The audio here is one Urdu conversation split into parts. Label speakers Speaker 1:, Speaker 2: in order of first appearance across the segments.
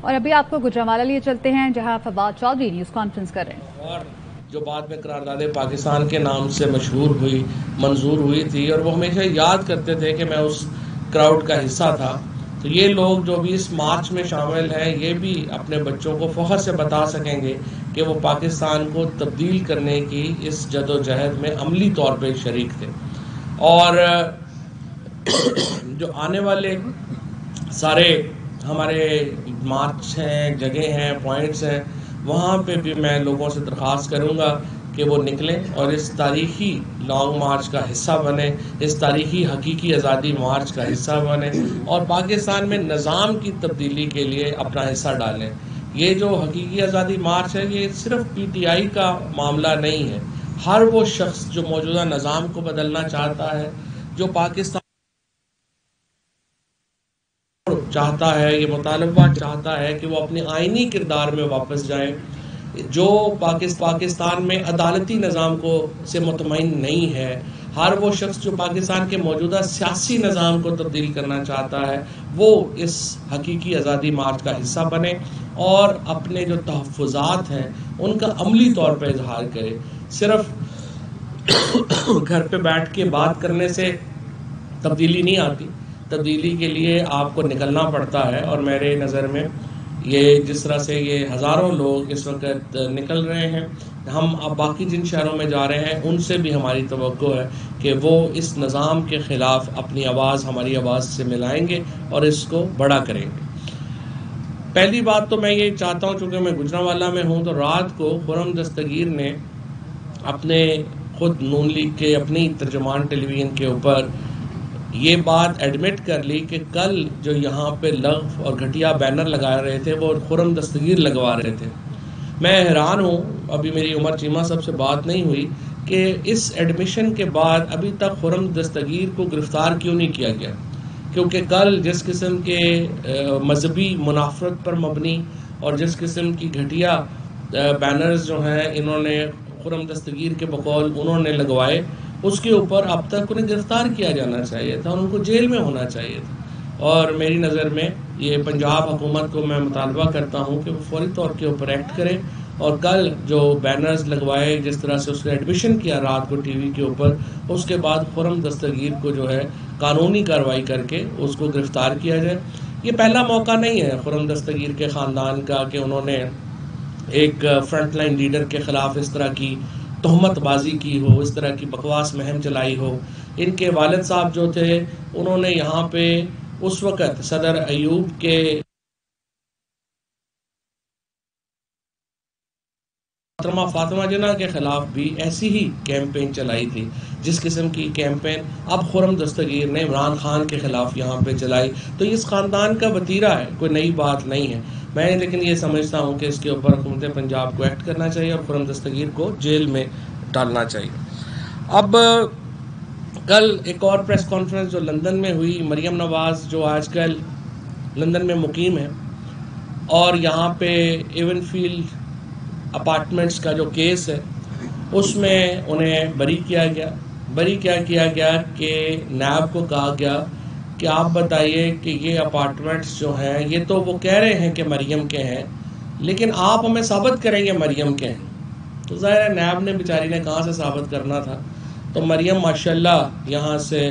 Speaker 1: اور ابھی آپ کو گجرانوالہ لیے چلتے ہیں جہاں فواد چودھری نیوز کانفرنس کر رہے ہیں.
Speaker 2: اور جو بعد میں قرارداد پاکستان کے نام سے منظور ہوئی تھی، اور وہ ہمیشہ یاد کرتے تھے کہ میں اس کراؤڈ کا حصہ تھا. تو یہ لوگ جو بھی اس مارچ میں شامل ہیں، یہ بھی اپنے بچوں کو فخر سے بتا سکیں گے کہ وہ پاکستان کو تبدیل کرنے کی اس جد و جہد میں عملی طور پہ شریک تھے. اور جو آنے والے سارے ہمارے مارچ ہیں، جگہ ہیں، پوائنٹس ہیں، وہاں پہ بھی میں لوگوں سے درخواست کروں گا کہ وہ نکلیں اور اس تاریخی لانگ مارچ کا حصہ بنیں، اس تاریخی حقیقی آزادی مارچ کا حصہ بنیں اور پاکستان میں نظام کی تبدیلی کے لیے اپنا حصہ ڈالیں. یہ جو حقیقی آزادی مارچ ہے، یہ صرف پی ٹی آئی کا معاملہ نہیں ہے. ہر وہ شخص جو موجودہ نظام کو بدلنا چاہتا ہے، جو پاکستان چاہتا ہے، یہ مطالبہ چاہتا ہے کہ وہ اپنے آئینی کردار میں واپس جائیں، جو پاکستان میں عدالتی نظام سے مطمئن نہیں ہے، ہر وہ شخص جو پاکستان کے موجودہ سیاسی نظام کو تبدیل کرنا چاہتا ہے، وہ اس حقیقی آزادی مارچ کا حصہ بنے اور اپنے جو تحفظات ہیں ان کا عملی طور پر اظہار کرے. صرف گھر پہ بیٹھ کے بات کرنے سے تبدیلی نہیں آتی. تبدیلی کے لیے آپ کو نکلنا پڑتا ہے، اور میرے نظر میں یہ جس طرح سے یہ ہزاروں لوگ اس وقت نکل رہے ہیں، ہم اب باقی جن شہروں میں جا رہے ہیں ان سے بھی ہماری توقع ہے کہ وہ اس نظام کے خلاف اپنی آواز ہماری آواز سے ملائیں گے اور اس کو بڑا کریں گے. پہلی بات تو میں یہ چاہتا ہوں، چونکہ میں گجرانوالہ میں ہوں، تو رات کو خرم دستگیر نے اپنے خود نون لیگ کے اپنی ترجمان ٹیلی ویژن کے اوپر یہ بات ایڈمٹ کر لی کہ کل جو یہاں پہ لغو اور گھٹیا بینر لگا رہے تھے وہ خرم دستگیر لگوا رہے تھے. میں حیران ہوں، ابھی میری عمر چیمہ صاحب سے بات نہیں ہوئی کہ اس ایڈمیشن کے بعد ابھی تک خرم دستگیر کو گرفتار کیوں نہیں کیا گیا. کیونکہ کل جس قسم کے مذہبی منافرت پر مبنی اور جس قسم کی گھٹیا بینرز جو ہیں انہوں نے خرم دستگیر کے بقول انہوں نے لگوائے، اس کے اوپر اب تک انہیں گرفتار کیا جانا چاہیے تھا، ان کو جیل میں ہونا چاہیے تھا. اور میری نظر میں یہ پنجاب حکومت کو میں مطالبہ کرتا ہوں کہ وہ فوری طور کے اوپر ایکٹ کرے اور کل جو بینرز لگوائے، جس طرح سے اس نے ایڈمیشن کیا رات کو ٹی وی کے اوپر، اس کے بعد خرم دستگیر کو جو ہے قانونی کارروائی کر کے اس کو گرفتار کیا جائے. یہ پہلا موقع نہیں ہے خرم دستگیر کے خاندان کا کہ انہوں نے ایک فرنٹ لائن لیڈر کے خلاف اس طرح کی تہمت بازی کی ہو، اس طرح کی بکواس مہم چلائی ہو. ان کے والد صاحب جو تھے انہوں نے یہاں پہ اس وقت صدر ایوب کے محترمہ فاطمہ جناح کے خلاف بھی ایسی ہی کیمپین چلائی تھی، جس قسم کی کیمپین اب خرم دستگیر نے عمران خان کے خلاف یہاں پہ چلائی. تو اس خاندان کا وتیرہ ہے، کوئی نئی بات نہیں ہے. میں لیکن یہ سمجھتا ہوں کہ اس کے اوپر حکومت پنجاب کو ایکٹ کرنا چاہیے اور خرم دستگیر کو جیل میں ڈالنا چاہیے. اب کل ایک اور پریس کانفرنس جو لندن میں ہوئی، مریم نواز جو آج کل لندن میں مقیم ہے اور یہاں پہ ایون فیلڈ اپارٹمنٹس کا جو کیس ہے اس میں انہیں بری کیا گیا کہ نیب کو کہا گیا کہ آپ بتائیے کہ یہ اپارٹمنٹس جو ہیں یہ تو وہ کہہ رہے ہیں کہ مریم کے ہیں، لیکن آپ ہمیں ثابت کریں گے مریم کے ہیں. تو ظاہر ہے نیب نے بیچاری نے کہاں سے ثابت کرنا تھا. تو مریم ماشاءاللہ یہاں سے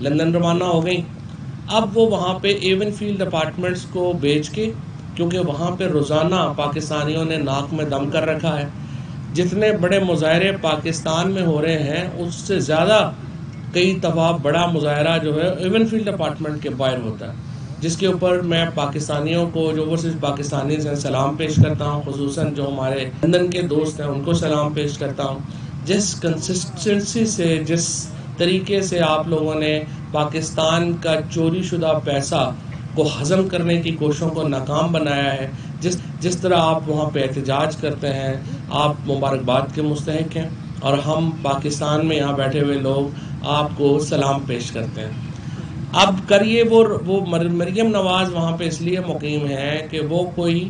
Speaker 2: لندن روانہ ہو گئی. اب وہ وہاں پہ ایون فیلڈ اپارٹمنٹس کو بیچ کے، کیونکہ وہاں پہ روزانہ پاکستانیوں نے ناک میں دم کر رکھا ہے، جتنے بڑے مظاہرے پاکستان میں ہو رہے ہیں اس سے زیادہ کئی دفعہ بڑا مظاہرہ جو ہے ایون فیلڈ اپارٹمنٹ کے باہر ہوتا ہے، جس کے اوپر میں پاکستانیوں کو جو وہ صرف پاکستانی سے سلام پیش کرتا ہوں، خصوصاً جو ہمارے لندن کے دوست ہیں ان کو سلام پیش کرتا ہوں. جس کنسسٹنسی سے، جس طریقے سے آپ لوگوں نے پاکستان کا چوری شدہ پیسہ کو ہضم کرنے کی کوششوں کو ناکام بنایا ہے، جس طرح آپ وہاں پہ احتجاج کرتے ہیں، آپ مبارکباد کے مستحق ہیں اور ہم پاکستان میں یہاں بیٹھے ہوئے لوگ آپ کو سلام پیش کرتے ہیں. اب کریے وہ مریم نواز وہاں پہ اس لیے مقیم ہے کہ وہ کوئی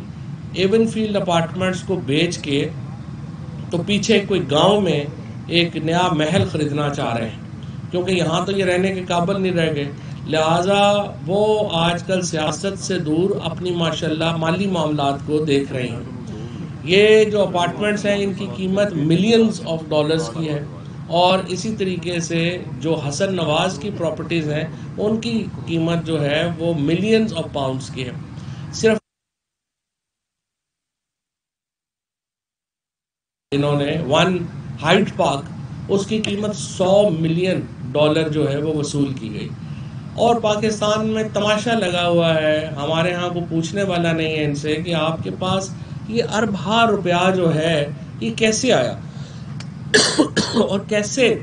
Speaker 2: ایون فیلڈ اپارٹمنٹس کو بیچ کے تو پیچھے کوئی گاؤں میں ایک نیا محل خریدنا چاہ رہے ہیں، کیونکہ یہاں تو یہ رہنے کے قابل نہیں رہ گئے. لہٰذا وہ آج کل سیاست سے دور اپنی ماشاءاللہ مالی معاملات کو دیکھ رہے ہیں۔ یہ جو اپارٹمنٹس ہیں ان کی قیمت ملینز آف ڈالرز کی ہے، اور اسی طریقے سے جو حسن نواز کی پراپرٹیز ہیں ان کی قیمت جو ہے وہ ملینز آف پاؤنڈز کی ہے۔ صرف انہوں نے ون ہائٹ پارک، اس کی قیمت $100 ملین جو ہے وہ وصول کی گئی، اور پاکستان میں تماشا لگا ہوا ہے۔ ہمارے ہاں کو پوچھنے والا نہیں ہے ان سے کہ آپ کے پاس یہ اربہ روپیہ جو ہے یہ کیسے آیا، اور کیسے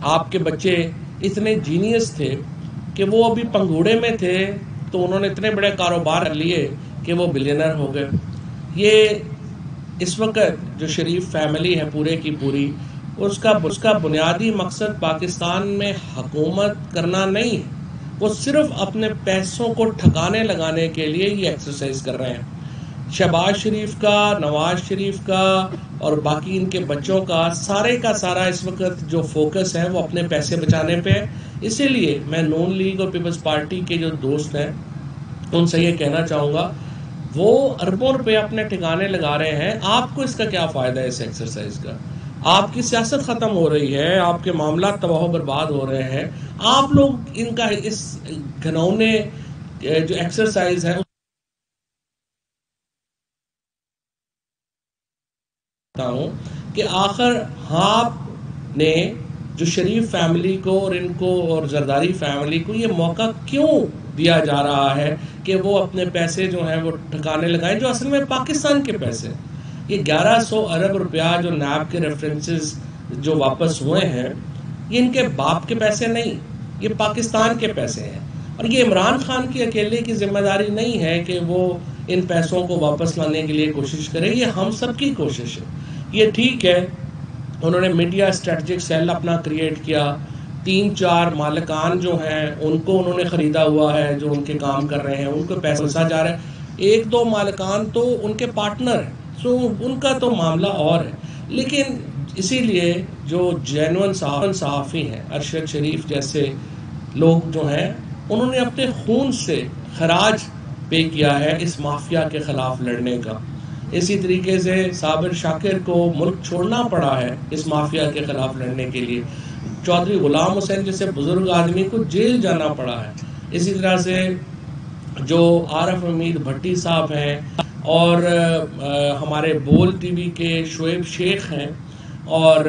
Speaker 2: آپ کے بچے اتنے جینیس تھے کہ وہ ابھی پنگوڑے میں تھے تو انہوں نے اتنے بڑے کاروبار کر لیے کہ وہ بلینئر ہو گئے۔ یہ اس وقت جو شریف فیملی ہے پورے کی پوری، اس کا بنیادی مقصد پاکستان میں حکومت کرنا نہیں ہے، وہ صرف اپنے پیسوں کو ٹھکانے لگانے کے لیے یہ ایکسرسائز کر رہے ہیں۔ شہباز شریف کا، نواز شریف کا اور باقی ان کے بچوں کا سارا اس وقت جو فوکس ہے وہ اپنے پیسے بچانے پہ ہے۔ اسی لیے میں نون لیگ اور پیپلز پارٹی کے جو دوست ہیں ان سے یہ کہنا چاہوں گا، وہ اربوں روپے اپنے ٹھکانے لگا رہے ہیں، آپ کو اس کا کیا فائدہ ہے اس ایکسرسائز کا؟ آپ کی سیاست ختم ہو رہی ہے، آپ کے معاملات تباہ و برباد ہو رہے ہیں، آپ لوگ ان کا اس گھنونے جو ایکسرسائز ہے ہوں کہ آخر آپ نے جو شریف فیملی کو اور ان کو اور زرداری فیملی کو یہ موقع کیوں دیا جا رہا ہے کہ وہ اپنے پیسے جو ہیں وہ ٹھکانے لگائیں، جو اصل میں پاکستان کے پیسے، یہ 1100 ارب روپیہ جو نیب کے ریفرنسز جو واپس ہوئے ہیں، یہ ان کے باپ کے پیسے نہیں، یہ پاکستان کے پیسے ہیں، اور یہ عمران خان کی اکیلے کی ذمہ داری نہیں ہے کہ وہ ان پیسوں کو واپس لانے کے لیے کوشش کرے، یہ ہم سب کی کوشش ہے۔ یہ ٹھیک ہے انہوں نے میڈیا اسٹریٹجک سیل اپنا کریٹ کیا، 3-4 مالکان جو ہیں ان کو انہوں نے خریدا ہوا ہے جو ان کے کام کر رہے ہیں، ان کو پیسہ جا رہا ہے، 1-2 مالکان تو ان کے پارٹنر ہیں، سو ان کا تو معاملہ اور ہے۔ لیکن اسی لیے جو جینون صحافی ہیں، ارشد شریف جیسے لوگ جو ہیں، انہوں نے اپنے خون سے خراج پے کیا ہے اس مافیا کے خلاف لڑنے کا۔ اسی طریقے سے صابر شاکر کو ملک چھوڑنا پڑا ہے اس مافیا کے خلاف لڑنے کے لیے، چودھری غلام حسین جیسے بزرگ آدمی کو جیل جانا پڑا ہے، اسی طرح سے جو عارف حمید بھٹی صاحب ہیں، اور ہمارے بول ٹی وی کے شعیب شیخ ہیں، اور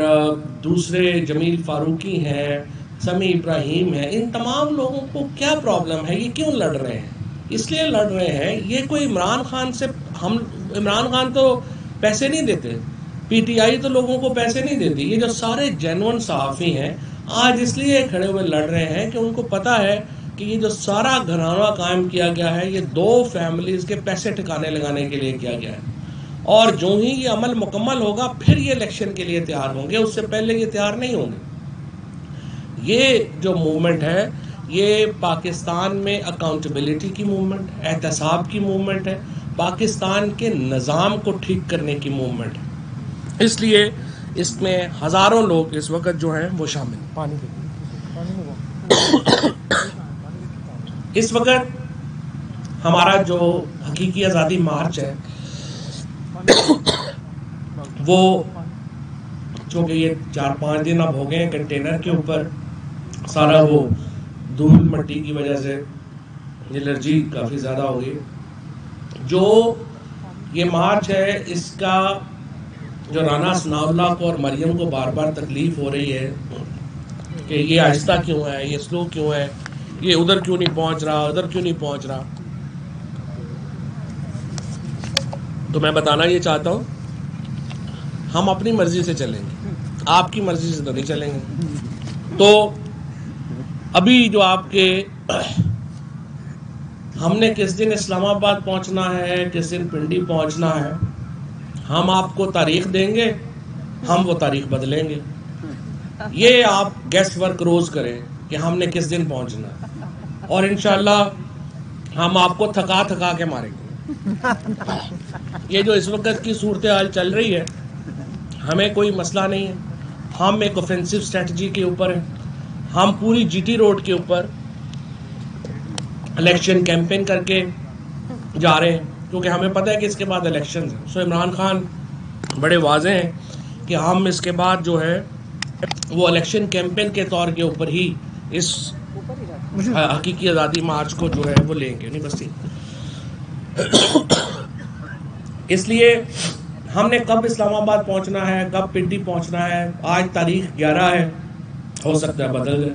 Speaker 2: دوسرے جمیل فاروقی ہیں، سمیع ابراہیم ہیں، ان تمام لوگوں کو کیا پرابلم ہے؟ یہ کیوں لڑ رہے ہیں؟ اس لیے لڑ رہے ہیں، یہ کوئی عمران خان سے، عمران خان تو پیسے نہیں دیتے، پی ٹی آئی تو لوگوں کو پیسے نہیں دیتی، یہ جو سارے جینون صحافی ہیں آج اس لیے کھڑے ہوئے لڑ رہے ہیں کہ ان کو پتا ہے کہ یہ جو سارا گھرانہ قائم کیا گیا ہے یہ 2 فیملیز کے پیسے ٹھکانے لگانے کے لیے کیا گیا ہے، اور جو ہی یہ عمل مکمل ہوگا پھر یہ الیکشن کے لیے تیار ہوں گے، اس سے پہلے یہ تیار نہیں ہوں گے۔ یہ جو موومنٹ ہے یہ پاکستان میں اکاؤنٹیبلٹی کی موومنٹ، احتساب کی موومنٹ ہے، پاکستان کے نظام کو ٹھیک کرنے کی موومنٹ ہے، اس لیے اس میں ہزاروں لوگ اس وقت جو ہیں وہ شامل ہیں۔ اس وقت ہمارا جو حقیقی آزادی مارچ ہے وہ چونکہ یہ 4-5 دن اب ہو گئے ہیں کنٹینر کے اوپر، سارا وہ دھول مٹی کی وجہ سے الرجی کافی زیادہ ہو گئی۔ جو یہ مارچ ہے اس کا جو رانا ثناء اللہ کو اور مریم کو بار بار تکلیف ہو رہی ہے کہ یہ آہستہ کیوں ہے، یہ سلو کیوں ہے، یہ ادھر کیوں نہیں پہنچ رہا، ادھر کیوں نہیں پہنچ رہا، تو میں بتانا یہ چاہتا ہوں ہم اپنی مرضی سے چلیں گے، آپ کی مرضی سے تو نہیں چلیں گے۔ تو ابھی جو آپ کے ہم نے کس دن اسلام آباد پہنچنا ہے، کس دن پنڈی پہنچنا ہے، ہم آپ کو تاریخ دیں گے، ہم وہ تاریخ بدلیں گے، یہ آپ گیس ورک روز کریں کہ ہم نے کس دن پہنچنا ہے، اور انشاءاللہ ہم آپ کو تھکا تھکا کے ماریں گے۔ یہ جو اس وقت کی صورتحال چل رہی ہے ہمیں کوئی مسئلہ نہیں ہے، ہم ایک اوفینسو اسٹریٹجی کے اوپر ہیں، ہم پوری جی ٹی روڈ کے اوپر الیکشن کیمپین کر کے جا رہے ہیں، کیونکہ ہمیں پتہ ہے کہ اس کے بعد الیکشنز ہیں. سو عمران خان بڑے واضح ہیں کہ ہم اس کے بعد جو ہے وہ الیکشن کیمپین کے طور کے اوپر ہی اس حقیقی آزادی مارچ کو جو ہے وہ لیں گے. نہیں بس اس لیے ہم نے کب اسلام آباد پہنچنا ہے، کب پنڈی پہنچنا ہے، آج تاریخ 11 ہے، ہو سکتا ہے بدل جائے،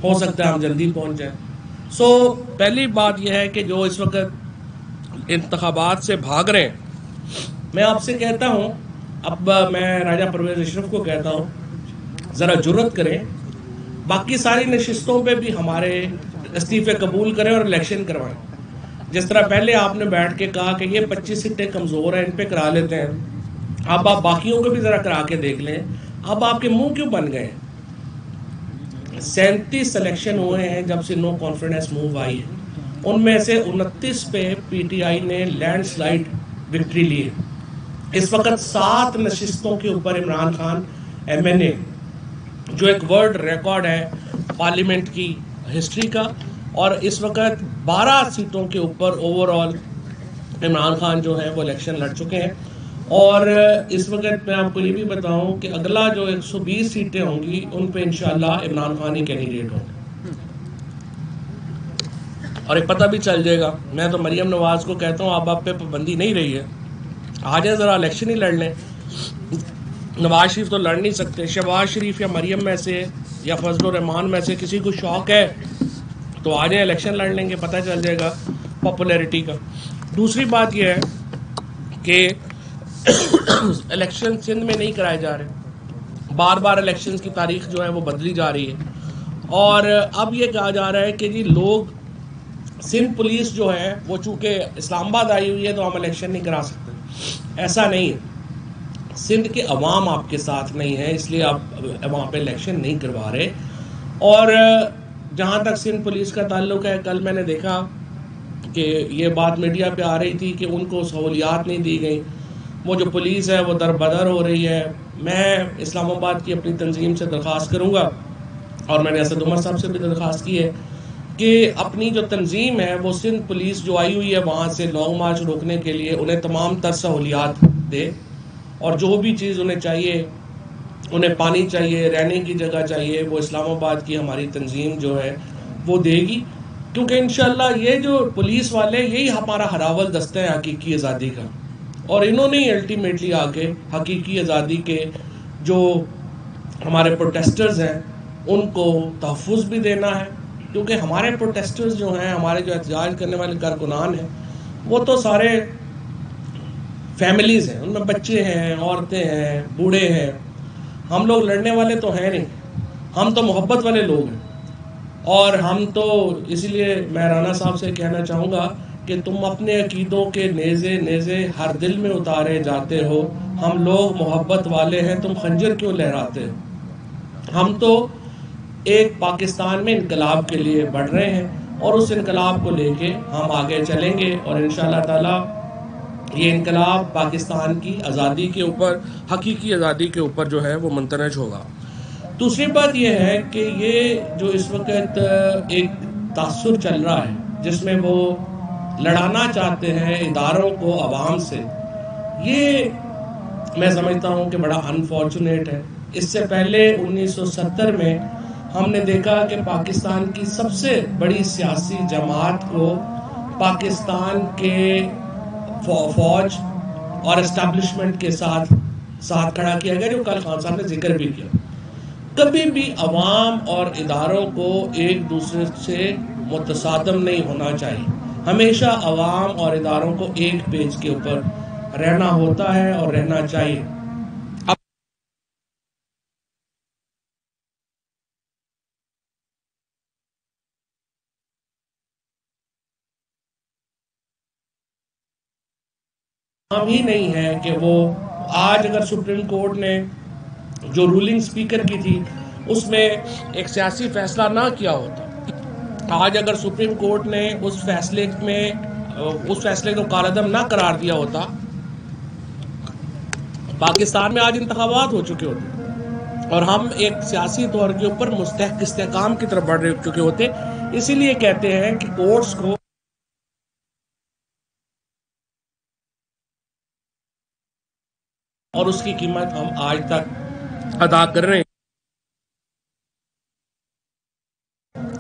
Speaker 2: ہو سکتا ہے ہم جلدی پہنچ جائیں. سو پہلی بات یہ ہے کہ جو اس وقت انتخابات سے بھاگ رہے ہیں، میں آپ سے کہتا ہوں، اب میں راجہ پرویز اشرف کو کہتا ہوں ذرا جرت کریں، باقی ساری نشستوں پہ بھی ہمارے استعفے قبول کریں اور الیکشن کروائیں. جس طرح پہلے آپ نے بیٹھ کے کہا کہ یہ 25 سیٹیں کمزور ہیں، ان پہ کرا لیتے ہیں، اب آپ باقیوں کو بھی ذرا کرا کے دیکھ لیں. اب آپ کے منہ کیوں بن گئے؟ 37 سلیکشن ہوئے ہیں جب سے نو کانفیڈنس موو آئی ہے، ان میں سے 29 پہ پی ٹی آئی نے لینڈ سلائیڈ وکٹری لی ہے. اس وقت 7 نشستوں کے اوپر عمران خان ایم این اے، جو ایک ورلڈ ریکارڈ ہے پارلیمنٹ کی ہسٹری کا، اور اس وقت 12 سیٹوں کے اوپر اوور آل عمران خان جو ہے وہ الیکشن لڑ چکے ہیں. اور اس وقت میں آپ کو یہ بھی بتاؤں کہ اگلا جو 120 سیٹیں ہوں گی ان پہ انشاءاللہ عمران خان ہی کینڈیڈیٹ ہوں گے. اور ایک پتہ بھی چل جائے گا، میں تو مریم نواز کو کہتا ہوں آپ پہ پابندی نہیں رہی ہے، آ جائیں ذرا الیکشن ہی لڑ لیں. نواز شریف تو لڑ نہیں سکتے، شہباز شریف یا مریم میں سے یا فضل الرحمان میں سے کسی کو شوق ہے تو آ جائیں الیکشن لڑ لیں گے، پتہ چل جائے گا پاپولیرٹی کا. دوسری بات یہ ہے کہ الیکشن سندھ میں نہیں کرائے جا رہے، بار بار الیکشنز کی تاریخ جو ہے وہ بدلی جا رہی ہے، اور اب یہ کہا جا رہا ہے کہ جی لوگ سندھ پولیس جو ہے وہ چونکہ اسلام آباد آئی ہوئی ہے تو ہم الیکشن نہیں کرا سکتے. ایسا نہیں ہے، سندھ کے عوام آپ کے ساتھ نہیں ہے، اس لیے آپ وہاں پہ الیکشن نہیں کروا رہے. اور جہاں تک سندھ پولیس کا تعلق ہے، کل میں نے دیکھا کہ یہ بات میڈیا پہ آ رہی تھی کہ ان کو سہولیات نہیں دی گئی، وہ جو پولیس ہے وہ در بدر ہو رہی ہے. میں اسلام آباد کی اپنی تنظیم سے درخواست کروں گا، اور میں نے اسد عمر صاحب سے بھی درخواست کی ہے کہ اپنی جو تنظیم ہے وہ سندھ پولیس جو آئی ہوئی ہے وہاں سے لانگ مارچ روکنے کے لیے انہیں تمام تر سہولیات دے، اور جو بھی چیز انہیں چاہیے، انہیں پانی چاہیے، رہنے کی جگہ چاہیے، وہ اسلام آباد کی ہماری تنظیم جو ہے وہ دے گی. کیونکہ انشاءاللہ یہ جو پولیس والے یہی ہمارا ہراول دستہ ہے حقیقی آزادی کا، اور انہوں نے ہی الٹیمیٹلی آ کے حقیقی آزادی کے جو ہمارے پروٹیسٹرز ہیں ان کو تحفظ بھی دینا ہے. کیونکہ ہمارے پروٹیسٹرز جو ہیں، ہمارے جو احتجاج کرنے والے کارکنان ہیں، وہ تو سارے فیملیز ہیں، ان میں بچے ہیں، عورتیں ہیں، بوڑھے ہیں. ہم لوگ لڑنے والے تو ہیں نہیں، ہم تو محبت والے لوگ ہیں. اور ہم تو اسی لیے میں رانا صاحب سے کہنا چاہوں گا کہ تم اپنے عقیدوں کے نیزے نیزے ہر دل میں اتارے جاتے ہو، ہم لوگ محبت والے ہیں، تم خنجر کیوں لہراتے ہو؟ ہم تو ایک پاکستان میں انقلاب کے لیے بڑھ رہے ہیں، اور اس انقلاب کو لے کے ہم آگے چلیں گے، اور انشاءاللہ تعالی یہ انقلاب پاکستان کی آزادی کے اوپر، حقیقی آزادی کے اوپر جو ہے وہ منترج ہوگا. دوسری بات یہ ہے کہ یہ جو اس وقت ایک تاثر چل رہا ہے جس میں وہ لڑانا چاہتے ہیں اداروں کو عوام سے، یہ میں سمجھتا ہوں کہ بڑا انفارچونیٹ ہے. اس سے پہلے 1970 میں ہم نے دیکھا کہ پاکستان کی سب سے بڑی سیاسی جماعت کو پاکستان کے فوج اور اسٹیبلشمنٹ کے ساتھ کھڑا کیا گیا، جو کل خان صاحب نے ذکر بھی کیا. کبھی بھی عوام اور اداروں کو ایک دوسرے سے متصادم نہیں ہونا چاہیے، ہمیشہ عوام اور اداروں کو ایک پیج کے اوپر رہنا ہوتا ہے اور رہنا چاہیے. ہی نہیں ہے کہ وہ آج اگر سپریم کورٹ نے جو رولنگ سپیکر کی تھی اس میں ایک سیاسی فیصلہ نہ کیا ہوتا، آج اگر سپریم کورٹ نے اس فیصلے کو کالعدم نہ قرار دیا ہوتا، پاکستان میں آج انتخابات ہو چکے ہوتے اور ہم ایک سیاسی طور کے اوپر مستحق استحکام کی طرف بڑھ چکے ہوتے. اسی لیے کہتے ہیں کہ کورٹس کو اور اس کی قیمت ہم آج تک ادا کر رہے ہیں.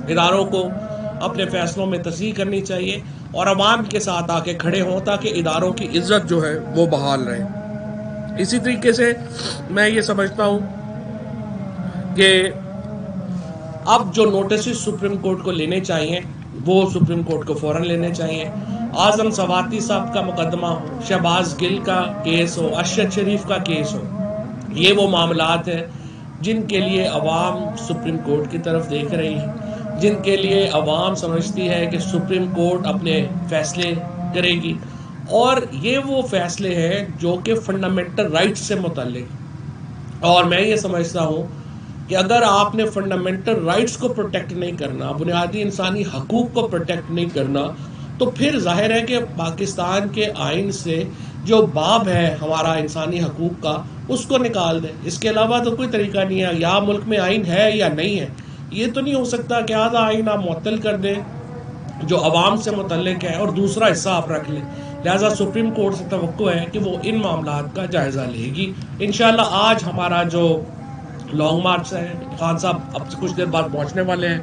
Speaker 2: اداروں کو اپنے فیصلوں میں تصحیح کرنی چاہیے اور عوام کے ساتھ آ کے کھڑے ہوں تاکہ اداروں کی عزت جو ہے وہ بحال رہے. اسی طریقے سے میں یہ سمجھتا ہوں کہ اب جو نوٹسز سپریم کورٹ کو لینے چاہیے وہ سپریم کورٹ کو فوراً لینے چاہیے. اعظم سواتی صاحب کا مقدمہ ہو, شہباز گل کا کیس ہو, ارشد شریف کا کیس ہو, یہ وہ معاملات ہیں جن کے لیے عوام سپریم کورٹ کی طرف دیکھ رہی ہے, جن کے لیے عوام سمجھتی ہے کہ سپریم کورٹ اپنے فیصلے کرے گی, اور یہ وہ فیصلے ہیں جو کہ فنڈامنٹل رائٹس سے متعلق. اور میں یہ سمجھتا ہوں کہ اگر آپ نے فنڈامنٹل رائٹس کو پروٹیکٹ نہیں کرنا, بنیادی انسانی حقوق کو پروٹیکٹ نہیں کرنا, تو پھر ظاہر ہے کہ پاکستان کے آئین سے جو باب ہے ہمارا انسانی حقوق کا اس کو نکال دیں. اس کے علاوہ تو کوئی طریقہ نہیں ہے. یا ملک میں آئین ہے یا نہیں ہے, یہ تو نہیں ہو سکتا کہ آدھا آئین آپ معطل کر دیں جو عوام سے متعلق ہے اور دوسرا حصہ آپ رکھ لیں. لہٰذا سپریم کورٹ سے توقع ہے کہ وہ ان معاملات کا جائزہ لے گی. انشاءاللہ آج ہمارا جو لانگ مارچ ہے, خان صاحب اب سے کچھ دیر بعد پہنچنے والے ہیں,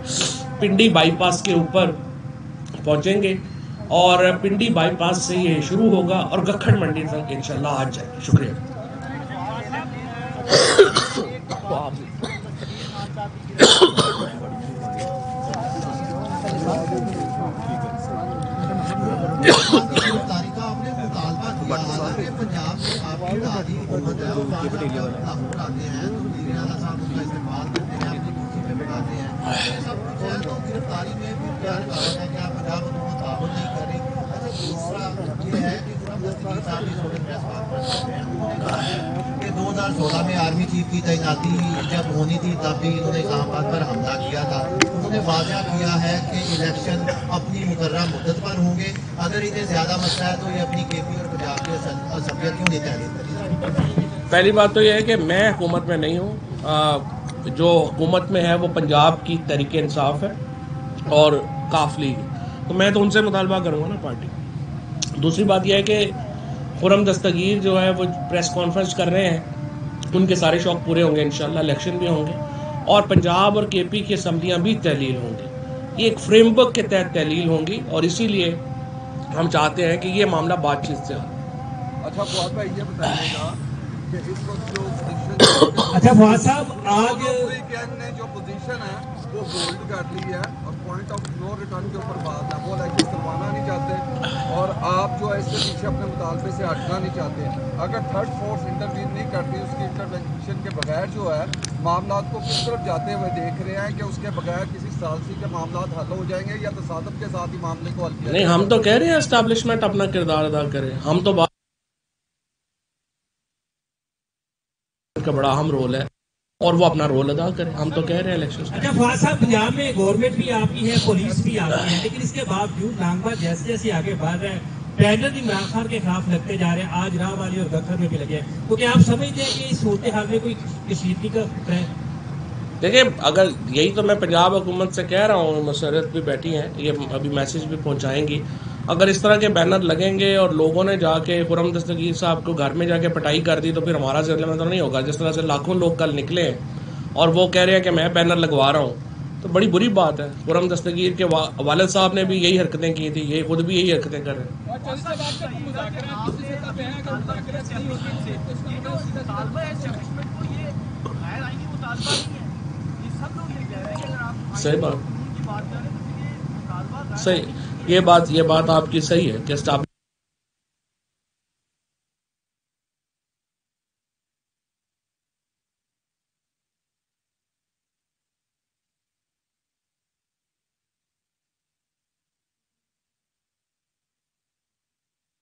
Speaker 2: پنڈی بائی پاس کے اوپر پہنچیں گے اور پنڈی بائی پاس سے یہ شروع ہوگا اور گکھڑ منڈی تک انشاءاللہ آج جائیں گے. شکریہ.
Speaker 3: کہ 2016 میں آرمی چیف کی تعیناتی جب ہونی تھی تب بھی انہوں نے اسلام آباد پر حملہ کیا تھا. انہوں نے واضح کیا ہے کہ الیکشن اپنی مقررہ مدت پر ہوں گے. اگر انہیں زیادہ مسئلہ ہے تو یہ اپنی کے پی اور پنجاب کی اسمبلیاں کیوں نہیں تحریر کری؟
Speaker 2: پہلی بات تو یہ ہے کہ میں حکومت میں نہیں ہوں. جو حکومت میں ہے وہ پنجاب کی تحریک انصاف ہے اور کاف لیگ, تو میں تو ان سے مطالبہ کروں گا نا پارٹی. دوسری بات یہ ہے کہ خرم دستگیر جو ہے وہ پریس کانفرنس کر رہے ہیں, ان کے سارے شوق پورے ہوں گے انشاءاللہ, الیکشن بھی ہوں گے اور پنجاب اور کے پی کی اسمبلیاں بھی تحلیل ہوں گی. یہ ایک فریم ورک کے تحت تحلیل ہوں گی اور اسی لیے ہم چاہتے ہیں کہ یہ معاملہ بات چیت سے حل.
Speaker 4: اچھا فواد بھائی یہ بتائیے گا کہ اس وقت جو
Speaker 5: اچھا فواد صاحب آج
Speaker 4: نے جو پوزیشن ہے وہ ہولڈ کر لی ہے اور پوائنٹ آف نو ریٹرن کے اوپر بات ہے, وہ الیکشن کروانا نہیں چاہتے اور آپ جو ہے اس سے پیچھے اپنے مطالبے سے ہٹنا نہیں چاہتے. اگر تھرڈ فورس انٹروین نہیں کرتی, اس کی انٹروینشن کے بغیر جو ہے معاملات کو کس طرف جاتے ہوئے دیکھ رہے ہیں کہ اس کے بغیر کسی ثالثی کے معاملات حل ہو جائیں گے یا تصادم کے ساتھ ہی معاملے کو حل کیا
Speaker 2: نہیں, ہم تو کہہ رہے ہیں اسٹیبلشمنٹ اپنا کردار ادا کرے. ہم تو بات کا بڑا اہم رول ہے اور وہ اپنا رول ادا کرے. ہم تو کہہ رہے ہیں الیکشن.
Speaker 5: اچھا فواد صاحب, پنجاب میں گورنمنٹ بھی آپ کی ہے, پولیس بھی آپ کی ہے, لیکن اس کے باوجود لانگ بات جیسے جیسے آگے بڑھ رہے ہیں, پینل بھی عمران خان کے خلاف لگتے جا رہے ہیں, آج راہ والی اور گکھر میں بھی لگے ہیں, تو کیا آپ سمجھتے ہیں کہ اس صورتحال میں کوئی کشیدگی کا خطرہ ہے؟
Speaker 2: دیکھیں, اگر یہی تو میں پنجاب حکومت سے کہہ رہا ہوں, مسرت بھی بیٹھی ہیں, یہ ابھی میسج بھی پہنچائیں گی. اگر اس طرح کے بینر لگیں گے اور لوگوں نے جا کے خرم دستگیر صاحب کو گھر میں جا کے پٹائی کر دی تو پھر ہمارا ضلع میں تو نہیں ہوگا. جس طرح سے لاکھوں لوگ کل نکلے ہیں اور وہ کہہ رہے ہیں کہ میں بینر لگوا رہا ہوں, تو بڑی بری بات ہے. خرم دستگیر کے والد صاحب نے بھی یہی حرکتیں کی تھی, یہ خود بھی یہی حرکتیں کر رہے ہیں. صحیح بات, صحیح, یہ بات آپ کی صحیح ہے کہ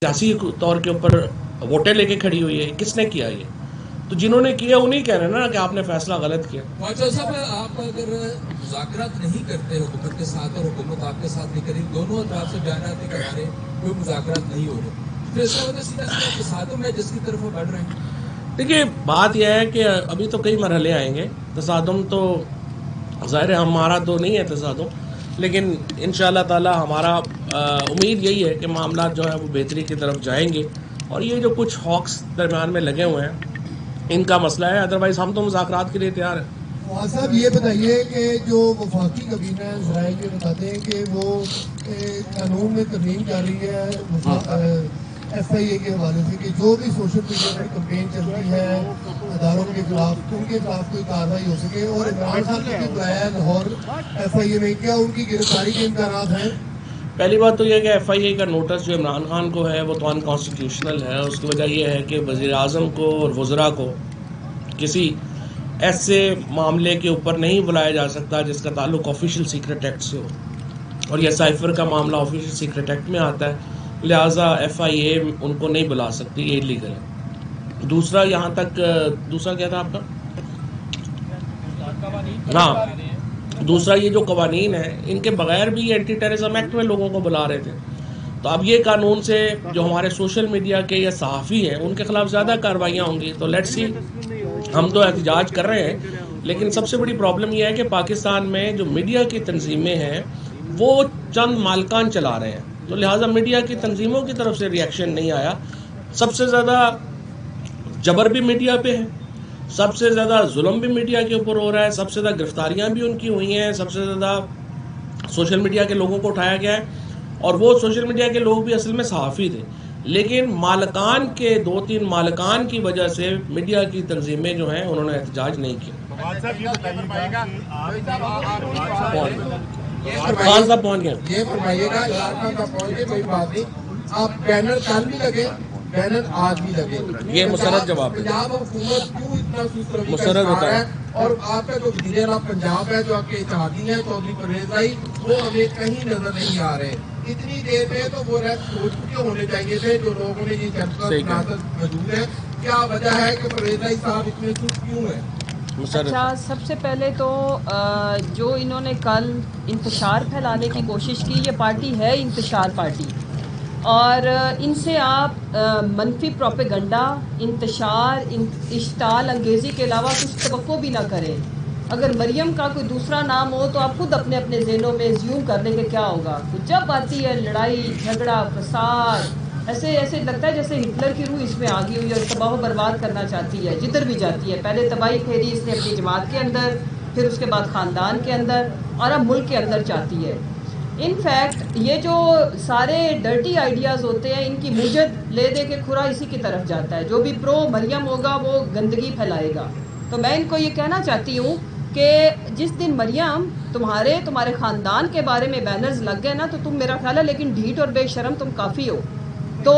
Speaker 2: سیاسی طور کے اوپر ووٹیں لے کے کھڑی ہوئی ہے. کس نے کیا یہ؟ تو جنہوں نے کیا انہیں کہہ رہے ہیں نا کہ آپ نے فیصلہ غلط کیا.
Speaker 6: صاحب آپ اگر مذاکرات نہیں کرتے حکومت کے ساتھ اور حکومت آپ کے ساتھ نہیں کری, دونوں اطراف سے بیانات ہیں کہ ہمارے کوئی مذاکرات نہیں ہو رہے, تو اس کا وجہ سیدھا تصادم ہے جس کی طرف وہ بڑھ رہے ہیں.
Speaker 2: دیکھیے, بات یہ ہے کہ ابھی تو کئی مرحلے آئیں گے. تصادم تو ظاہر ہے ہمارا تو نہیں ہے تصادم, لیکن انشاءاللہ تعالی ہمارا امید یہی ہے کہ معاملات جو ہے وہ بہتری کی طرف جائیں گے. اور یہ جو کچھ ہاکس درمیان میں لگے ہوئے ہیں ان کا مسئلہ ہے، ادروائز ہم تو مذاکرات کے لیے تیار ہیں.
Speaker 7: فواد صاحب یہ بتائیے کہ جو وفاقی کابینہ ہے ذرائع یہ بتاتے ہیں کہ وہ قانون میں ترمیم جاری ہے ایف آئی اے کے حوالے سے کہ جو بھی سوشل میڈیا پر کمپین چل رہی ہے اداروں کے خلاف ان کے خلاف کوئی کارروائی ہو سکے، اور عمران خان نے بھی بلایا لاہور ایف آئی اے میں، کیا ان کی گرفتاری کے امکانات ہیں؟
Speaker 2: پہلی بات تو یہ کہ ایف آئی اے کا نوٹس جو عمران خان کو ہے وہ تو ان کانسٹیٹیوشنل ہے. اس کی وجہ یہ ہے کہ وزیر اعظم کو اور وزراء کو کسی ایسے معاملے کے اوپر نہیں بلایا جا سکتا جس کا تعلق آفیشیل سیکرٹ ایکٹ سے ہو، اور یہ سائفر کا معاملہ آفیشیل سیکرٹ ایکٹ میں آتا ہے، لہٰذا ایف آئی اے ان کو نہیں بلا سکتی، یہ لیگل ہے. دوسرا یہاں تک دوسرا کیا تھا آپ کا؟ ہاں، دوسرا یہ جو قوانین ہیں ان کے بغیر بھی اینٹی ٹیررزم ایکٹ میں لوگوں کو بلا رہے تھے. تو اب یہ قانون سے جو ہمارے سوشل میڈیا کے یا صحافی ہیں ان کے خلاف زیادہ کارروائیاں ہوں گی. تو لیٹس سی، ہم تو احتجاج کر رہے ہیں، لیکن سب سے بڑی پرابلم یہ ہے کہ پاکستان میں جو میڈیا کی تنظیمیں ہیں وہ چند مالکان چلا رہے ہیں، تو لہٰذا میڈیا کی تنظیموں کی طرف سے ریئیکشن نہیں آیا. سب سے زیادہ جبر بھی میڈیا پہ ہے، سب سے زیادہ ظلم بھی میڈیا کے اوپر ہو رہا ہے، سب سے زیادہ گرفتاریاں بھی ان کی ہوئی ہیں، سب سے زیادہ سوشل میڈیا کے لوگوں کو اٹھایا گیا ہے. اور وہ سوشل میڈیا کے لوگ بھی اصل میں صحافی تھے، لیکن مالکان کے 2-3 مالکان کی وجہ سے میڈیا کی تنظیمیں جو ہیں انہوں نے احتجاج نہیں کیا. خان صاحب پہنچ گئے.
Speaker 7: یہ فرمائیے گا عمران خان کا پہنچ گئے، کوئی بات نہیں، آپ بینر کل بھی لگے، بینر آج بھی لگے.
Speaker 2: یہ مسرت جواب ہے.
Speaker 7: پنجاب حکومت کیوں اتنا سست روی کا
Speaker 2: مسرت
Speaker 7: شکار
Speaker 2: بتائیں.
Speaker 7: ہے؟ اور آپ کا جو وزیر اعلیٰ پنجاب ہے، جو آپ کے اتحادی ہیں چودھری پرویز بھائی، وہ ہمیں کہیں نظر نہیں آ رہے. اتنی دیر میں تو وہ ریپ سوچ چکے ہونے چاہیے تھے جو لوگوں نے یہ جنتا موجود ہے. کیا وجہ ہے کہ پرویز بھائی صاحب اتنے سست کیوں ہیں؟
Speaker 8: اچھا، سب سے پہلے تو جو انہوں نے کل انتشار پھیلانے کی کوشش کی، یہ پارٹی ہے انتشار پارٹی، اور ان سے آپ منفی پروپیگنڈا، انتشار، اشتعال انگیزی کے علاوہ کچھ توقع بھی نہ کریں. اگر مریم کا کوئی دوسرا نام ہو تو آپ خود اپنے ذہنوں میں زیوم کر لیں کہ کیا ہوگا. جب آتی ہے لڑائی جھگڑا فساد، ایسے لگتا ہے جیسے ہٹلر کی روح اس میں آ گئی ہوئی اور تباہ و برباد کرنا چاہتی ہے جدھر بھی جاتی ہے. پہلے تباہی پھیری اس نے اپنی جماعت کے اندر، پھر اس کے بعد خاندان کے اندر، اور اب ملک کے اندر چاہتی ہے. انفیکٹ یہ جو سارے ڈرٹی آئیڈیاز ہوتے ہیں ان کی موجد لے دے کے کھرا اسی کی طرف جاتا ہے. جو بھی پرو مریم ہوگا وہ گندگی پھیلائے گا. تو میں ان کو یہ کہنا چاہتی ہوں کہ جس دن مریم تمہارے خاندان کے بارے میں بینرز لگ گئے نا، تو تم میرا خیال ہے لیکن ڈھیٹ اور بے شرم تم کافی ہو. تو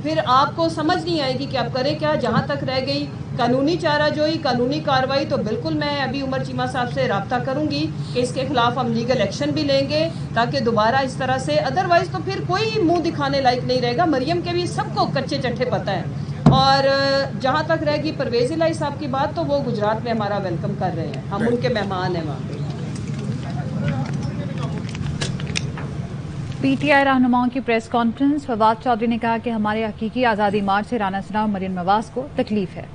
Speaker 8: پھر آپ کو سمجھ نہیں آئے گی کہ آپ کریں کیا. جہاں تک رہ گئی قانونی چارہ جوئی، قانونی کارروائی، تو بالکل میں ابھی عمر چیمہ صاحب سے رابطہ کروں گی کہ اس کے خلاف ہم لیگل ایکشن بھی لیں گے تاکہ دوبارہ اس طرح سے، ادروائز تو پھر کوئی منہ دکھانے لائق نہیں رہے گا. مریم کے بھی سب کو کچے چٹھے پتہ ہے. اور جہاں تک رہ گی پرویز الہی صاحب کی بات، تو وہ گجرات میں ہمارا ویلکم کر رہے ہیں، ہم ان کے مہمان ہیں وہاں پہ.
Speaker 1: پی ٹی آئی رہنماؤں کی پریس کانفرنس. فواد چودھری نے کہا کہ ہمارے حقیقی آزادی مارچ سے رانا ثنا اور مریم نواز کو تکلیف ہے.